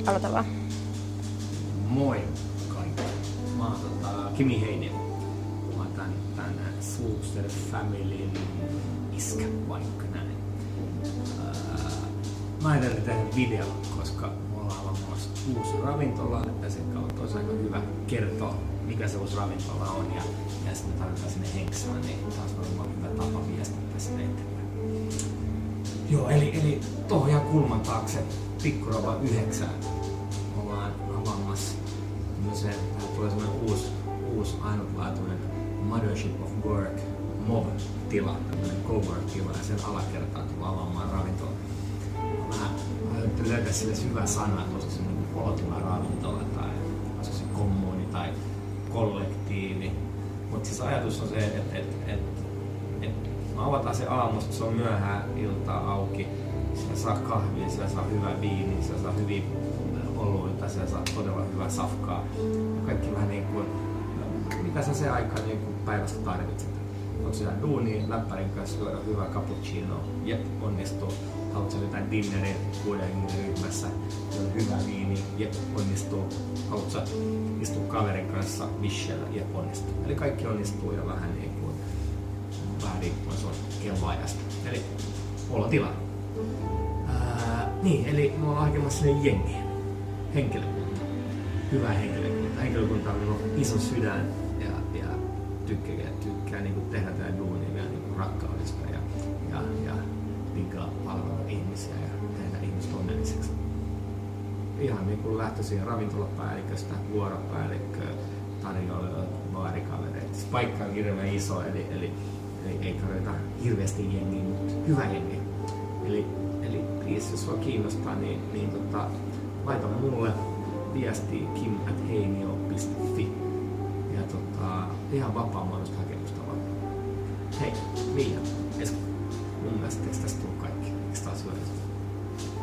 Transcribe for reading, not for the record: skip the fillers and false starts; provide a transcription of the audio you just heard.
Aloita vaan. Moi kaikki. Mä oon Kimi Heinen. Mä oon tän Swoopster Familyn iskä, vaikka näin. Mä ajattelin tehdä videon, koska me ollaan avaamassa uusi ravintola ja sen kautta olisi aika hyvä kertoa, mikä se uusi ravintola on ja sitten me tarvitaan sinne henksään, niin taas varmaan hyvä tapa viestittää sinne eteenpäin. Joo, eli tohon ihan kulman taakse Pikkurova 9 ollaan avaamassa tämmöisen, tähän tulee semmoinen uusi ainutlaatuinen Mothership of Work MOV-tila, tämmöinen cowork-tila ja sen alakertaan tullaan avaamaan ravintola. Mä ajattelin löytää sille hyvä sana, että olisiko se olotila ravintola tai olisiko se kommuni tai kollektiivi. Mutta siis ajatus on se, että me avataan se aamusta, se on myöhään iltaa auki. Siellä saa kahvia, siellä saa hyvää viiniä, siellä saa hyviä oluita, siellä saa todella hyvää safkaa. Kaikki vähän niin kuin, mitä sä se aikaan niin kuin päivästä tarvitset. Onko siellä duunia, läppärin kanssa juoda hyvää cappuccino, jep, onnistuu. Haluatko jotain dinneria 6 hengen ryhmässä, on hyvä viini, jep, onnistuu. Haluatko istua kaverin kanssa Michelle, jep, onnistuu. Eli kaikki onnistuu ja vähän niin kuin riippuen sun kelloajasta. Eli olotila. Niin, eli me ollaan hakemassa sinne jengiä. Henkilökunta. Hyvää henkilökunta. Henkilökunta on iso sydän ja tykkää niin kuin tehdä tätä duunia vielä niin rakkaudesta ja liikaa palvella ihmisiä ja tehdä ihmiset onnelliseksi. Ihan niin kuin lähtöisiä ravintolapäälliköstä, vuoropäällikköä, tarjoilijoita, baarikavereita. Paikka on hirveän iso, eli ei tarvita hirveästi jengiä, mutta hyvä jengi. Eli please, jos sua kiinnostaa, niin laita mulle viestiä kim@heinio.fi ja ihan vapaa mahdollista hakemusta vaan. Hei, Mia, Esko, mun mielestä tästä tullut kaikki. Eikö taas hyödyllistä?